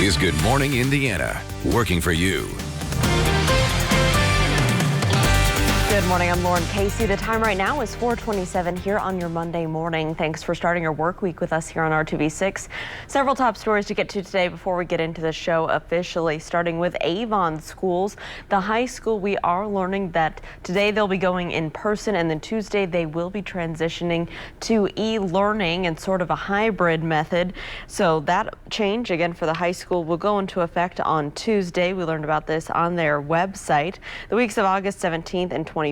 is Good Morning Indiana, working for you. Good morning, I'm Lauren Casey. The time right now is 4:27 here on your Monday morning. Thanks for starting your work week with us here on RTV6. Several top stories to get to today before we get into the show officially, starting with Avon schools. The high school, we are learning that today they'll be going in person, and then Tuesday they will be transitioning to e-learning and sort of a hybrid method. So that change again for the high school will go into effect on Tuesday. We learned about this on their website. The weeks of August 17th and 24th,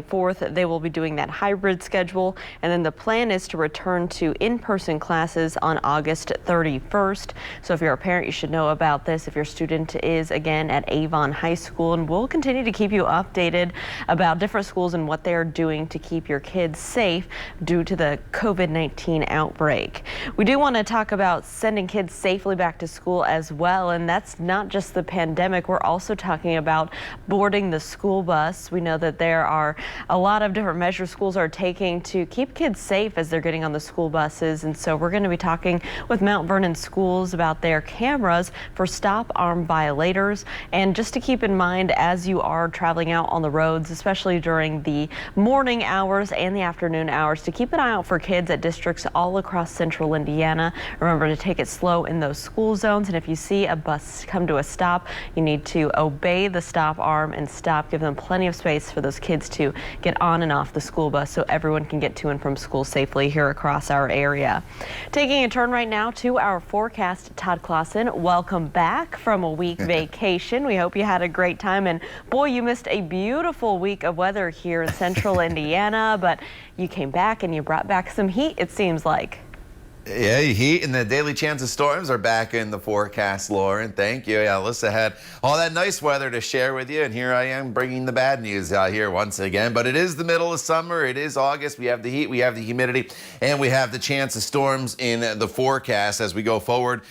they will be doing that hybrid schedule, and then the plan is to return to in-person classes on August 31st. So if you're a parent, you should know about this if your student is again at Avon High School, and we'll continue to keep you updated about different schools and what they're doing to keep your kids safe due to the COVID-19 outbreak. We do want to talk about sending kids safely back to school as well, and that's not just the pandemic. We're also talking about boarding the school bus. We know that there are a lot of different measures schools are taking to keep kids safe as they're getting on the school buses. And so we're going to be talking with Mount Vernon schools about their cameras for stop arm violators. And just to keep in mind as you are traveling out on the roads, especially during the morning hours and the afternoon hours, to keep an eye out for kids at districts all across central Indiana. Remember to take it slow in those school zones. And if you see a bus come to a stop, you need to obey the stop arm and stop. Give them plenty of space for those kids to get on and off the school bus so everyone can get to and from school safely here across our area. Taking a turn right now to our forecast, Todd Clausen, welcome back from a week vacation. We hope you had a great time, and boy, you missed a beautiful week of weather here in central Indiana, but you came back and you brought back some heat, it seems like. Yeah, heat and the daily chance of storms are back in the forecast, Lauren. Thank you. Yeah, Alyssa had all that nice weather to share with you, and here I am bringing the bad news out here once again. But it is the middle of summer. It is August. We have the heat, we have the humidity, and we have the chance of storms in the forecast as we go forward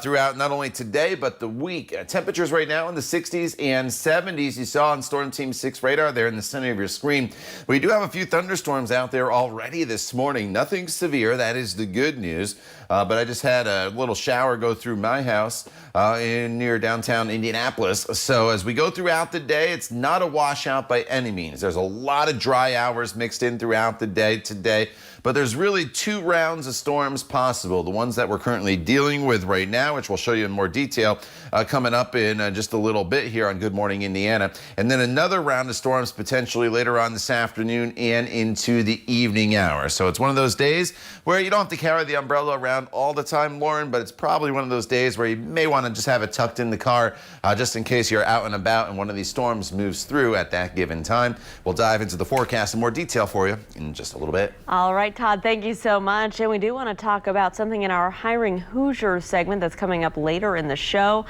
throughout not only today, but the week. Temperatures right now in the 60s and 70s. You saw on Storm Team 6 radar there in the center of your screen. We do have a few thunderstorms out there already this morning. Nothing severe. That is the good news. But I just had a little shower go through my house near downtown Indianapolis. So as we go throughout the day, it's not a washout by any means. There's a lot of dry hours mixed in throughout the day today. But there's really two rounds of storms possible. The ones that we're currently dealing with right now, which we'll show you in more detail coming up in just a little bit here on Good Morning Indiana. And then another round of storms potentially later on this afternoon and into the evening hours. So it's one of those days where you don't have to carry the umbrella around all the time, Lauren, but it's probably one of those days where you may want to just have it tucked in the car just in case you're out and about and one of these storms moves through at that given time. We'll dive into the forecast in more detail for you in just a little bit. All right, Todd, thank you so much. And we do want to talk about something in our Hiring Hoosiers segment that's coming up later in the show.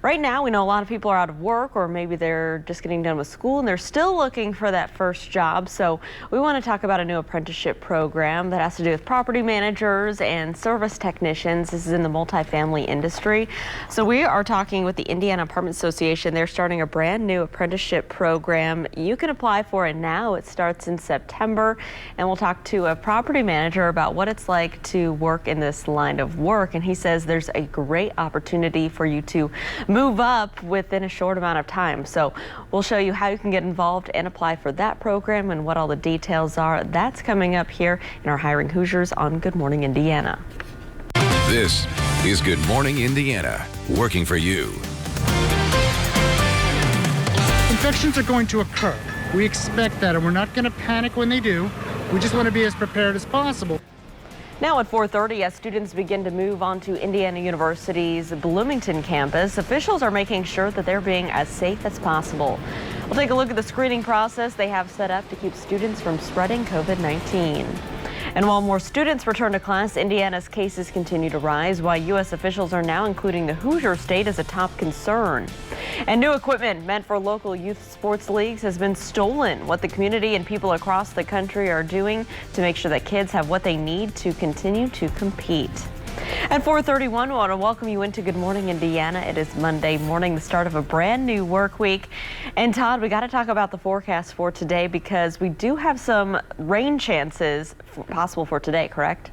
Right now, we know a lot of people are out of work, or maybe they're just getting done with school and they're still looking for that first job. So we want to talk about a new apprenticeship program that has to do with property managers and service technicians. This is in the multifamily industry. So we are talking with the Indiana Apartment Association. They're starting a brand new apprenticeship program. You can apply for it now. It starts in September. And we'll talk to a property manager about what it's like to work in this line of work. And he says there's a great opportunity for you to move up within a short amount of time. So we'll show you how you can get involved and apply for that program and what all the details are. That's coming up here in our Hiring Hoosiers on Good Morning Indiana. This is Good Morning Indiana, working for you. Infections are going to occur. We expect that, and we're not going to panic when they do. We just want to be as prepared as possible. Now at 4:30, as students begin to move on to Indiana University's Bloomington campus, officials are making sure that they're being as safe as possible. We'll take a look at the screening process they have set up to keep students from spreading COVID-19. And while more students return to class, Indiana's cases continue to rise, while U.S. officials are now including the Hoosier State as a top concern. And new equipment meant for local youth sports leagues has been stolen. What the community and people across the country are doing to make sure that kids have what they need to continue to compete. At 4:31, we want to welcome you into Good Morning Indiana. It is Monday morning, the start of a brand new work week. And Todd, we got to talk about the forecast for today because we do have some rain chances possible for today, correct?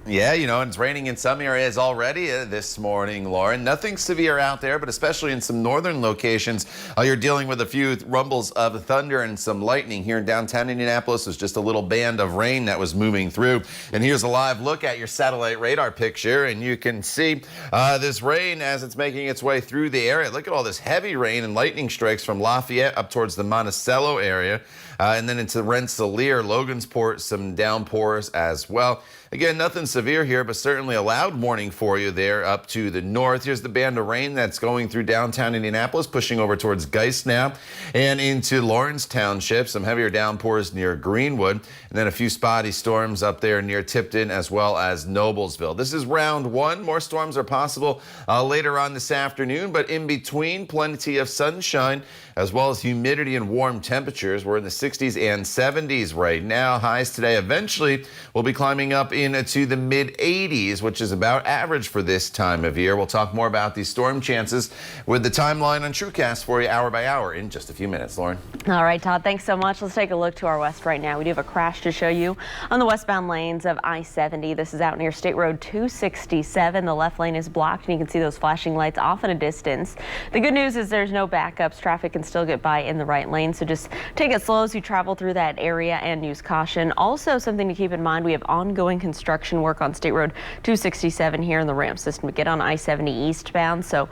Yeah, and it's raining in some areas already this morning, Lauren. Nothing severe out there, but especially in some northern locations, you're dealing with a few rumbles of thunder and some lightning. Here in downtown Indianapolis, there's just a little band of rain that was moving through. And here's a live look at your satellite radar picture, and you can see this rain as it's making its way through the area. Look at all this heavy rain and lightning strikes from Lafayette up towards the Monticello area, and then into Rensselaer, Logansport, some downpours as well. Again, nothing severe here, but certainly a loud warning for you there up to the north. Here's the band of rain that's going through downtown Indianapolis, pushing over towards Geist now and into Lawrence Township. Some heavier downpours near Greenwood, and then a few spotty storms up there near Tipton as well as Noblesville. This is round one. More storms are possible later on this afternoon, but in between, plenty of sunshine as well as humidity and warm temperatures. We're in the 60s and 70s right now. Highs today eventually will be climbing up into the mid-80s, which is about average for this time of year. We'll talk more about these storm chances with the timeline on TrueCast for you hour by hour in just a few minutes. Lauren. All right, Todd, thanks so much. Let's take a look to our west right now. We do have a crash to show you on the westbound lanes of I-70. This is out near State Road 267. The left lane is blocked, and you can see those flashing lights off in a distance. The good news is there's no backups. Traffic can still get by in the right lane, so just take it slow as you travel through that area and use caution. Also, something to keep in mind, we have ongoing construction work on State Road 267 here in the ramp system to get on I-70 eastbound, so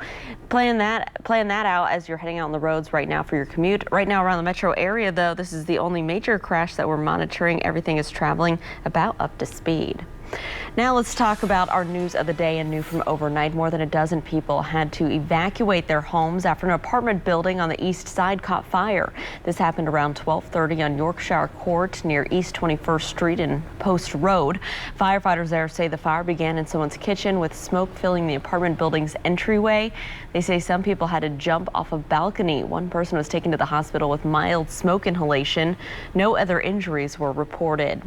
plan that out as you're heading out on the roads right now for your commute. Right now around the metro area, though, this is the only major crash that we're monitoring. Everything is traveling about up to speed. Now let's talk about our news of the day and new from overnight. More than a dozen people had to evacuate their homes after an apartment building on the east side caught fire. This happened around 12:30 on Yorkshire Court near East 21st Street and Post Road. Firefighters there say the fire began in someone's kitchen with smoke filling the apartment building's entryway. They say some people had to jump off a balcony. One person was taken to the hospital with mild smoke inhalation. No other injuries were reported.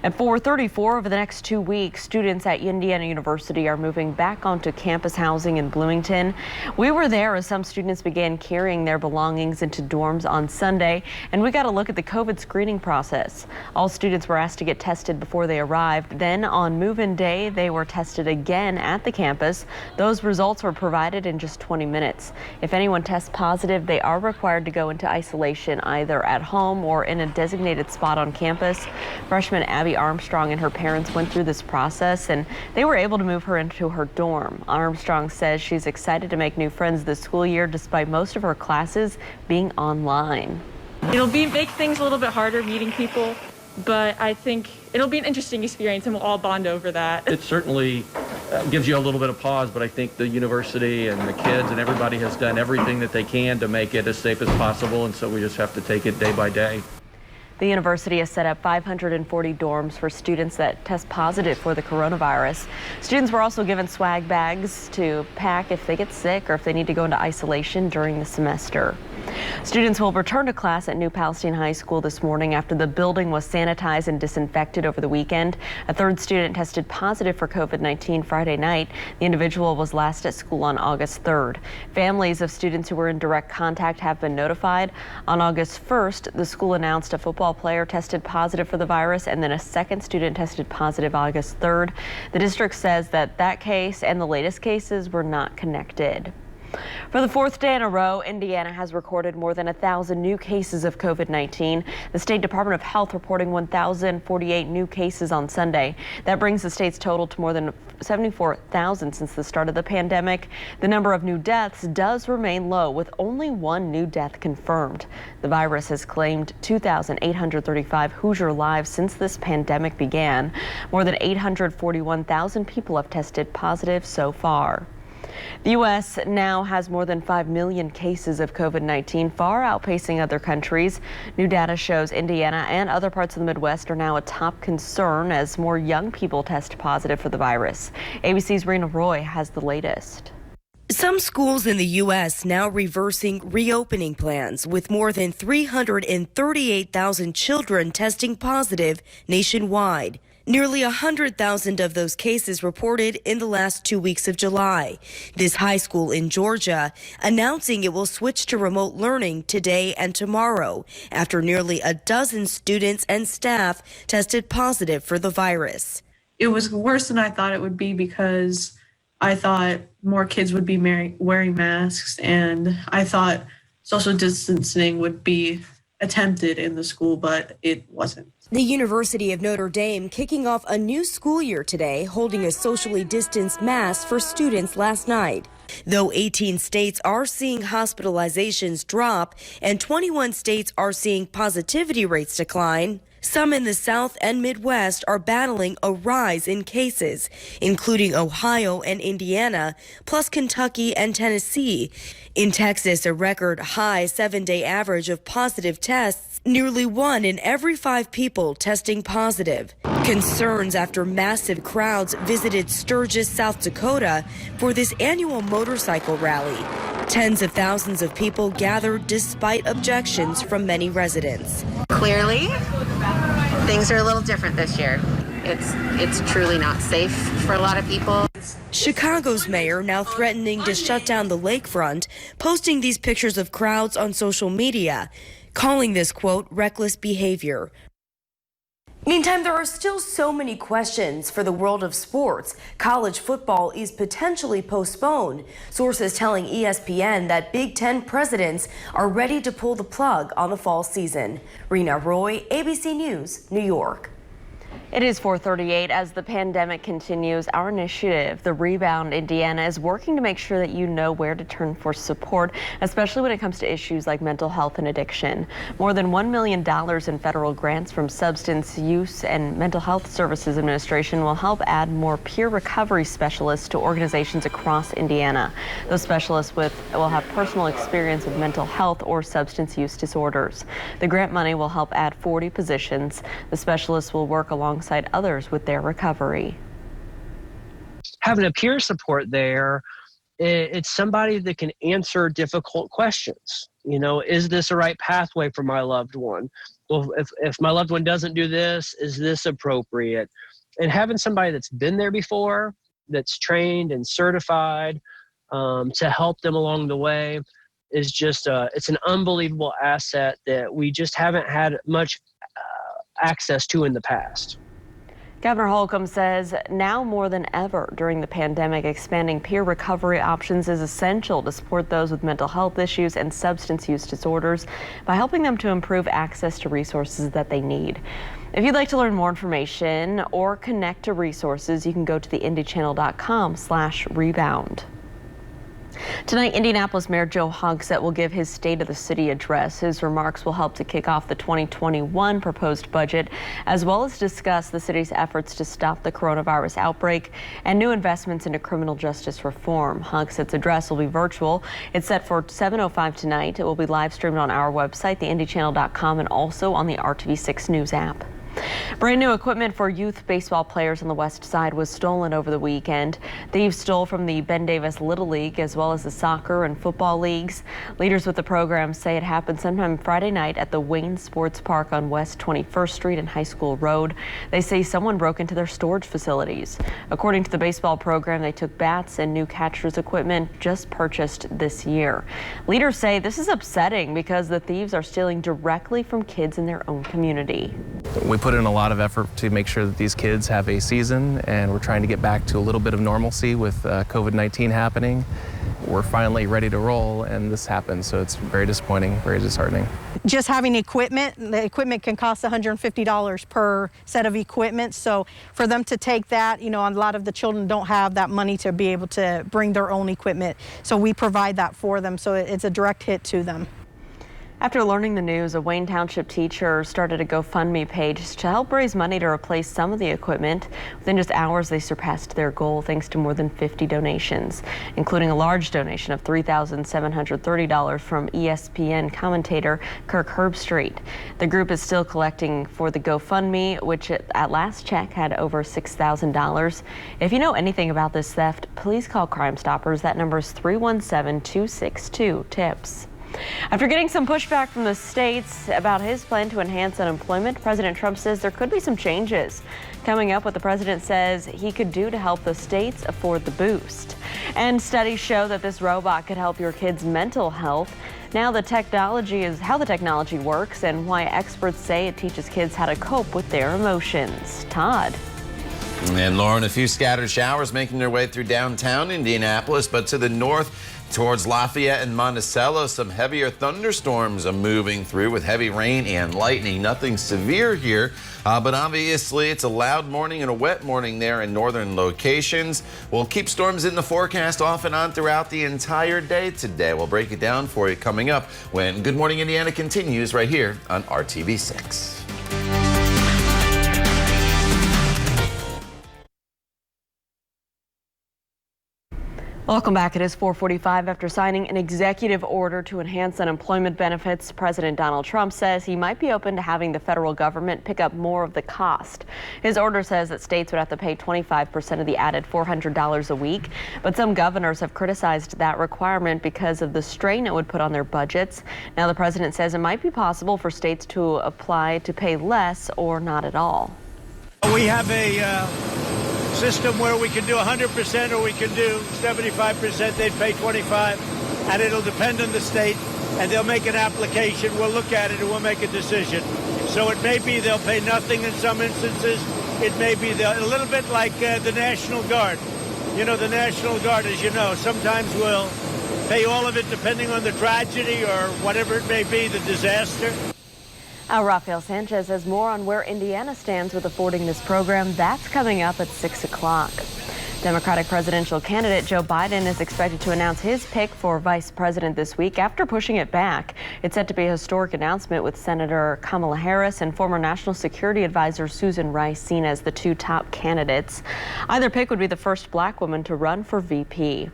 At 4:34 over the next 2 weeks, students at Indiana University are moving back onto campus housing in Bloomington. We were there as some students began carrying their belongings into dorms on Sunday, and we got a look at the COVID screening process. All students were asked to get tested before they arrived. Then on move-in day, they were tested again at the campus. Those results were provided in just 20 minutes. If anyone tests positive, they are required to go into isolation either at home or in a designated spot on campus. Freshman Abby Armstrong and her parents went through this process, and they were able to move her into her dorm. Armstrong says she's excited to make new friends this school year despite most of her classes being online. It'll make things a little bit harder meeting people, but I think it'll be an interesting experience and we'll all bond over that. It certainly gives you a little bit of pause, but I think the university and the kids and everybody has done everything that they can to make it as safe as possible, and so we just have to take it day by day. The university has set up 540 dorms for students that test positive for the coronavirus. Students were also given swag bags to pack if they get sick or if they need to go into isolation during the semester. Students will return to class at New Palestine High School this morning after the building was sanitized and disinfected over the weekend. A third student tested positive for COVID-19 Friday night. The individual was last at school on August 3rd. Families of students who were in direct contact have been notified. On August 1st, the school announced a football player tested positive for the virus, and then a second student tested positive August 3rd. The district says that case and the latest cases were not connected. For the fourth day in a row, Indiana has recorded more than 1,000 new cases of COVID-19. The State Department of Health reporting 1,048 new cases on Sunday. That brings the state's total to more than 74,000 since the start of the pandemic. The number of new deaths does remain low, with only one new death confirmed. The virus has claimed 2,835 Hoosier lives since this pandemic began. More than 841,000 people have tested positive so far. The U.S. now has more than 5 million cases of COVID-19, far outpacing other countries. New data shows Indiana and other parts of the Midwest are now a top concern as more young people test positive for the virus. ABC's Rena Roy has the latest. Some schools in the U.S. now reversing reopening plans, with more than 338,000 children testing positive nationwide. Nearly 100,000 of those cases reported in the last 2 weeks of July. This high school in Georgia announcing it will switch to remote learning today and tomorrow after nearly a dozen students and staff tested positive for the virus. it was worse than I thought it would be because I thought more kids would be wearing masks, and I thought social distancing would be attempted in the school, but it wasn't. The University of Notre Dame kicking off a new school year today, holding a socially distanced mass for students last night. Though 18 states are seeing hospitalizations drop and 21 states are seeing positivity rates decline, some in the South and Midwest are battling a rise in cases, including Ohio and Indiana, plus Kentucky and Tennessee. In Texas, a record high 7-day average of positive tests, nearly 1 in every 5 people testing positive. Concerns after massive crowds visited Sturgis, South Dakota for this annual motorcycle rally. Tens of thousands of people gathered despite objections from many residents. Clearly, things are a little different this year. It's truly not safe for a lot of people. Chicago's mayor now threatening to shut down the lakefront, posting these pictures of crowds on social media, calling this, quote, reckless behavior. Meantime, there are still so many questions for the world of sports. College football is potentially postponed. Sources telling ESPN that Big Ten presidents are ready to pull the plug on the fall season. Rena Roy, ABC News, New York. It is 4:38 as the pandemic continues. Our initiative, The Rebound Indiana, is working to make sure that you know where to turn for support, especially when it comes to issues like mental health and addiction. More than $1 million in federal grants from Substance Use and Mental Health Services Administration will help add more peer recovery specialists to organizations across Indiana. Those specialists will have personal experience with mental health or substance use disorders. The grant money will help add 40 positions. The specialists will work alongside others with their recovery. Having a peer support there, it's somebody that can answer difficult questions. You know, is this a right pathway for my loved one? Well, if my loved one doesn't do this, is this appropriate? And having somebody that's been there before, that's trained and certified to help them along the way is just, it's an unbelievable asset that we just haven't had much access to in the past. Governor Holcomb says now more than ever during the pandemic, expanding peer recovery options is essential to support those with mental health issues and substance use disorders by helping them to improve access to resources that they need. If you'd like to learn more information or connect to resources, you can go to theindychannel.com/rebound. Tonight, Indianapolis Mayor Joe Hogsett will give his State of the City address. His remarks will help to kick off the 2021 proposed budget, as well as discuss the city's efforts to stop the coronavirus outbreak and new investments into criminal justice reform. Hogsett's address will be virtual. It's set for 7:05 tonight. It will be live streamed on our website, theindychannel.com, and also on the RTV6 News app. Brand new equipment for youth baseball players on the west side was stolen over the weekend. Thieves stole from the Ben Davis Little League as well as the soccer and football leagues. Leaders with the program say it happened sometime Friday night at the Wayne Sports Park on West 21st Street and High School Road. They say someone broke into their storage facilities. According to the baseball program, they took bats and new catcher's equipment just purchased this year. Leaders say this is upsetting because the thieves are stealing directly from kids in their own community. We put in a lot of effort to make sure that these kids have a season, and we're trying to get back to a little bit of normalcy with COVID-19 happening. We're finally ready to roll, and this happened, so it's very disappointing, very disheartening. Just having equipment, the equipment can cost $150 per set of equipment, so for them to take that, you know, a lot of the children don't have that money to be able to bring their own equipment, so we provide that for them, so it's a direct hit to them. After learning the news, a Wayne Township teacher started a GoFundMe page to help raise money to replace some of the equipment. Within just hours, they surpassed their goal thanks to more than 50 donations, including a large donation of $3,730 from ESPN commentator Kirk Herbstreit. The group is still collecting for the GoFundMe, which at last check had over $6,000. If you know anything about this theft, please call Crime Stoppers. That number is 317-262-TIPS. After getting some pushback from the states about his plan to enhance unemployment, President Trump says there could be some changes coming up. What the president says he could do to help the states afford the boost. And studies show that this robot could help your kids' mental health. Now the technology is how the technology works and why experts say it teaches kids how to cope with their emotions. Todd. And Lauren, a few scattered showers making their way through downtown Indianapolis, but to the north towards Lafayette and Monticello, some heavier thunderstorms are moving through with heavy rain and lightning. Nothing severe here, but obviously it's a loud morning and a wet morning there in northern locations. We'll keep storms in the forecast off and on throughout the entire day today. We'll break it down for you coming up when Good Morning Indiana continues right here on RTV 6. Welcome back. It is 4:45. After signing an executive order to enhance unemployment benefits, President Donald Trump says he might be open to having the federal government pick up more of the cost. His order says that states would have to pay 25% of the added $400 a week, but some governors have criticized that requirement because of the strain it would put on their budgets. Now the president says it might be possible for states to apply to pay less or not at all. We have a system where we can do 100% or we can do 75%. They'd pay 25%, and it'll depend on the state, and they'll make an application. We'll look at it and we'll make a decision. So it may be they'll pay nothing in some instances. It may be a little bit like the National Guard. You know, the National Guard, as you know, sometimes will pay all of it depending on the tragedy or whatever it may be, the disaster. Rafael Sanchez has more on where Indiana stands with affording this program. That's coming up at 6 o'clock. Democratic presidential candidate Joe Biden is expected to announce his pick for vice president this week after pushing it back. It's set to be a historic announcement with Senator Kamala Harris and former National Security Advisor Susan Rice seen as the two top candidates. Either pick would be the first black woman to run for VP.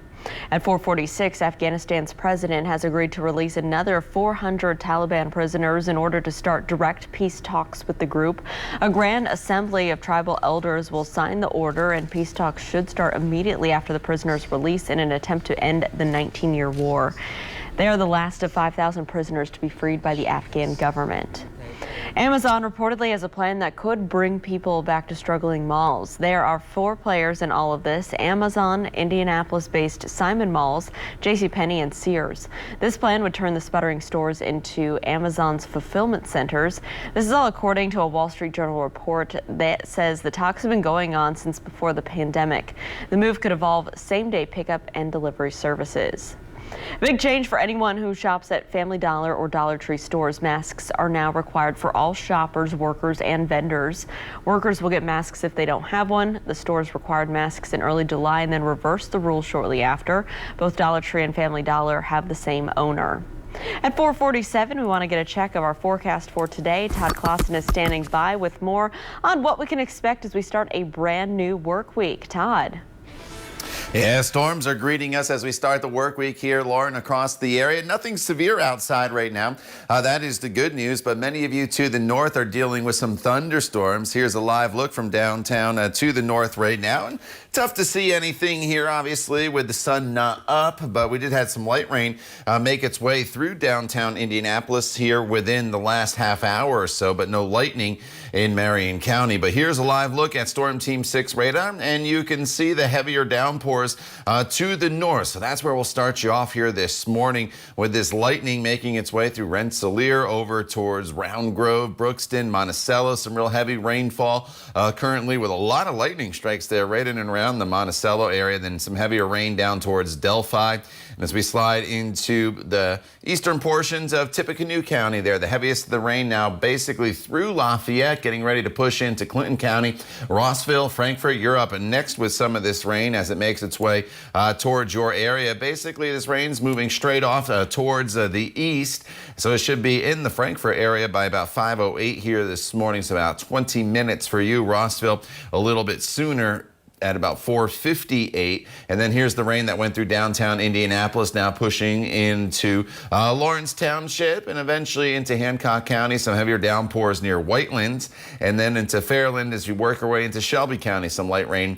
At 4:46, Afghanistan's president has agreed to release another 400 Taliban prisoners in order to start direct peace talks with the group. A grand assembly of tribal elders will sign the order, and peace talks should start immediately after the prisoners' release in an attempt to end the 19-year war. They are the last of 5,000 prisoners to be freed by the Afghan government. Amazon reportedly has a plan that could bring people back to struggling malls. There are 4 players in all of this: Amazon, Indianapolis-based Simon Malls, JCPenney, and Sears. This plan would turn the sputtering stores into Amazon's fulfillment centers. This is all according to a Wall Street Journal report that says the talks have been going on since before the pandemic. The move could involve same-day pickup and delivery services. Big change for anyone who shops at Family Dollar or Dollar Tree stores. Masks are now required for all shoppers, workers, and vendors. Workers will get masks if they don't have one. The stores required masks in early July and then reversed the rule shortly after. Both Dollar Tree and Family Dollar have the same owner. At 4:47, we want to get a check of our forecast for today. Todd Clausen is standing by with more on what we can expect as we start a brand new work week. Todd. Yeah, storms are greeting us as we start the work week here, Lauren, across the area. Nothing severe outside right now. That is the good news, but many of you to the north are dealing with some thunderstorms. Here's a live look from downtown to the north right now. And tough to see anything here, obviously, with the sun not up, but we did have some light rain make its way through downtown Indianapolis here within the last half hour or so, but no lightning in Marion County. But here's a live look at Storm Team 6 radar, and you can see the heavier downpours to the north. So that's where we'll start you off here this morning with this lightning making its way through Rensselaer over towards Round Grove, Brookston, Monticello. Some real heavy rainfall currently with a lot of lightning strikes there right in and around the Monticello area. Then some heavier rain down towards Delphi. And as we slide into the eastern portions of Tippecanoe County there, the heaviest of the rain now basically through Lafayette, getting ready to push into Clinton County, Rossville, Frankfort. You're up next with some of this rain as it makes its way towards your area. Basically, this rain's moving straight off towards the east, so it should be in the Frankfort area by about 5:08 here this morning, so about 20 minutes for you. Rossville a little bit sooner at about 4:58. And then here's the rain that went through downtown Indianapolis, now pushing into Lawrence Township and eventually into Hancock County. Some heavier downpours near Whitelands, and then into Fairland as we work our way into Shelby County. Some light rain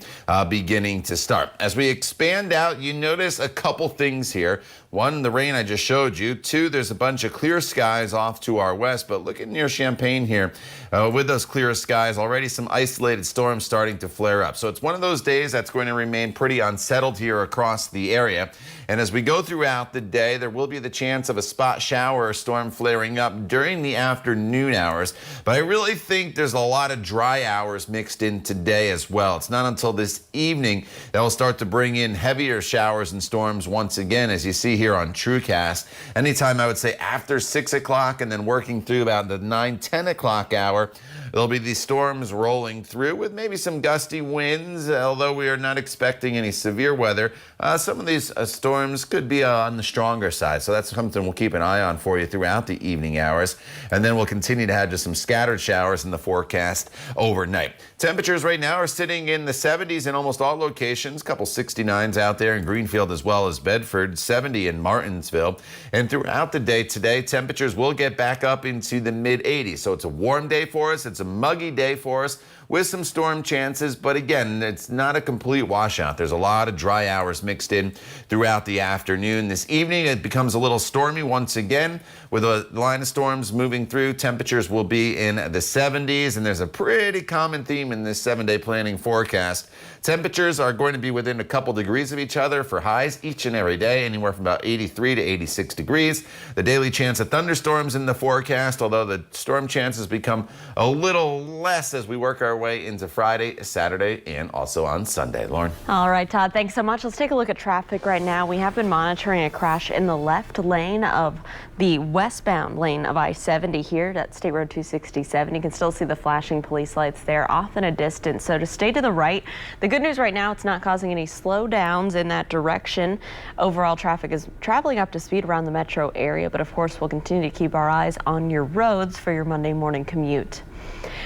beginning to start. As we expand out, you notice a couple things here. One, the rain I just showed you. Two, there's a bunch of clear skies off to our west, but look at near Champaign here. With those clear skies, already some isolated storms starting to flare up. So it's one of those those days, that's going to remain pretty unsettled here across the area. And as we go throughout the day, there will be the chance of a spot shower or storm flaring up during the afternoon hours. But I really think there's a lot of dry hours mixed in today as well. It's not until this evening that we'll start to bring in heavier showers and storms once again, as you see here on TrueCast. Anytime I would say after 6 o'clock and then working through about the 9-10 o'clock hour, there'll be these storms rolling through with maybe some gusty winds, although we are not expecting any severe weather. Some of these storms could be on the stronger side, so that's something we'll keep an eye on for you throughout the evening hours. And then we'll continue to have just some scattered showers in the forecast overnight. Temperatures right now are sitting in the 70s in almost all locations. A couple 69s out there in Greenfield as well as Bedford, 70 in Martinsville. And throughout the day today, temperatures will get back up into the mid-80s. So it's a warm day for us. It's a muggy day for us with some storm chances, but again, it's not a complete washout. There's a lot of dry hours mixed in throughout the afternoon. This evening, it becomes a little stormy once again with a line of storms moving through. Temperatures will be in the 70s, and there's a pretty common theme in this 7-day planning forecast. Temperatures are going to be within a couple degrees of each other for highs each and every day, anywhere from about 83 to 86 degrees. The daily chance of thunderstorms in the forecast, although the storm chances become a little less as we work our way into Friday, Saturday, and also on Sunday. Lauren. All right, Todd, thanks so much. Let's take a look at traffic right now. We have been monitoring a crash in the left lane of the westbound lane of I-70 here at State Road 267. You can still see the flashing police lights there off in a distance. So to stay to the right, the good news right now, it's not causing any slowdowns in that direction. Overall traffic is traveling up to speed around the metro area, but of course we'll continue to keep our eyes on your roads for your Monday morning commute.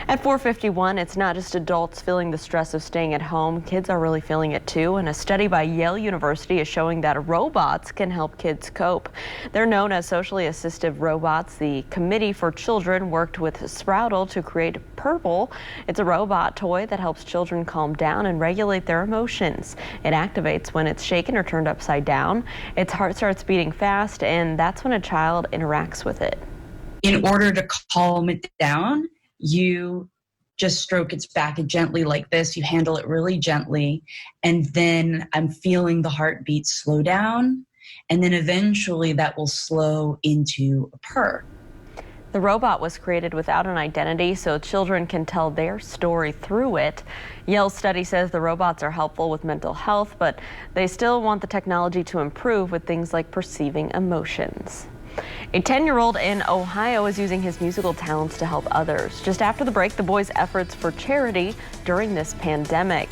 At 4:51, it's not just adults feeling the stress of staying at home. Kids are really feeling it too, and a study by Yale University is showing that robots can help kids cope. They're known as socially assistive robots. The Committee for Children worked with Sproutle to create Purple. It's a robot toy that helps children calm down and regulate their emotions. It activates when it's shaken or turned upside down. Its heart starts beating fast, and that's when a child interacts with it. In order to calm it down, you just stroke its back gently like this. You handle it really gently. And then I'm feeling the heartbeat slow down. And then eventually that will slow into a purr. The robot was created without an identity, so children can tell their story through it. Yale's study says the robots are helpful with mental health, but they still want the technology to improve with things like perceiving emotions. A 10-year-old in Ohio is using his musical talents to help others. Just after the break, the boy's efforts for charity during this pandemic.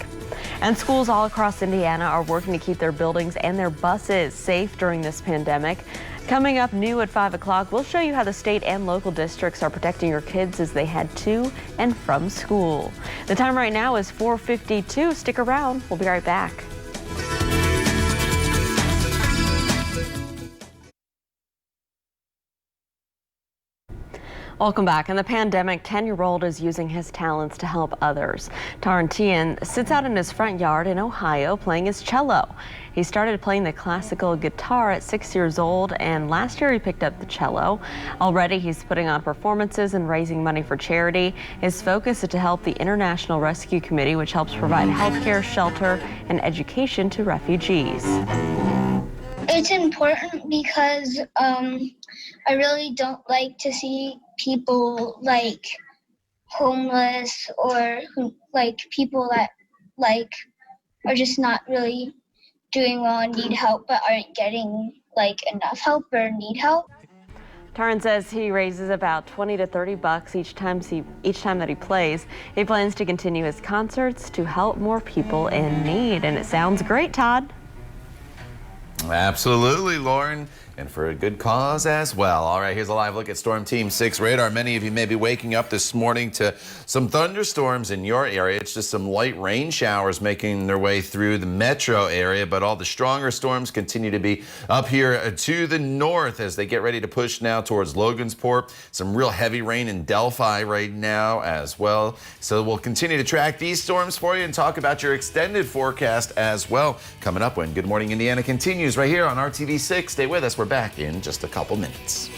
And schools all across Indiana are working to keep their buildings and their buses safe during this pandemic. Coming up new at 5 o'clock, we'll show you how the state and local districts are protecting your kids as they head to and from school. The time right now is 4:52. Stick around. We'll be right back. Welcome back. In the pandemic, 10-year-old is using his talents to help others. Tarantine sits out in his front yard in Ohio playing his cello. He started playing the classical guitar at 6 years old, and last year he picked up the cello. Already he's putting on performances and raising money for charity. His focus is to help the International Rescue Committee, which helps provide health care, shelter, and education to refugees. It's important because I really don't like to see people like homeless or people that are just not really doing well and need help but aren't getting enough help or need help. Tarn says he raises about $20 to $30 each time that he plays. He plans to continue his concerts to help more people in need, and it sounds great, Todd. Absolutely, Lauren, and for a good cause as well. All right, here's a live look at Storm Team 6 radar. Many of you may be waking up this morning to some thunderstorms in your area. It's just some light rain showers making their way through the metro area, but all the stronger storms continue to be up here to the north as they get ready to push now towards Logansport. Some real heavy rain in Delphi right now as well. So we'll continue to track these storms for you and talk about your extended forecast as well coming up when Good Morning Indiana continues right here on RTV6. Stay with us. We're back in just a couple minutes.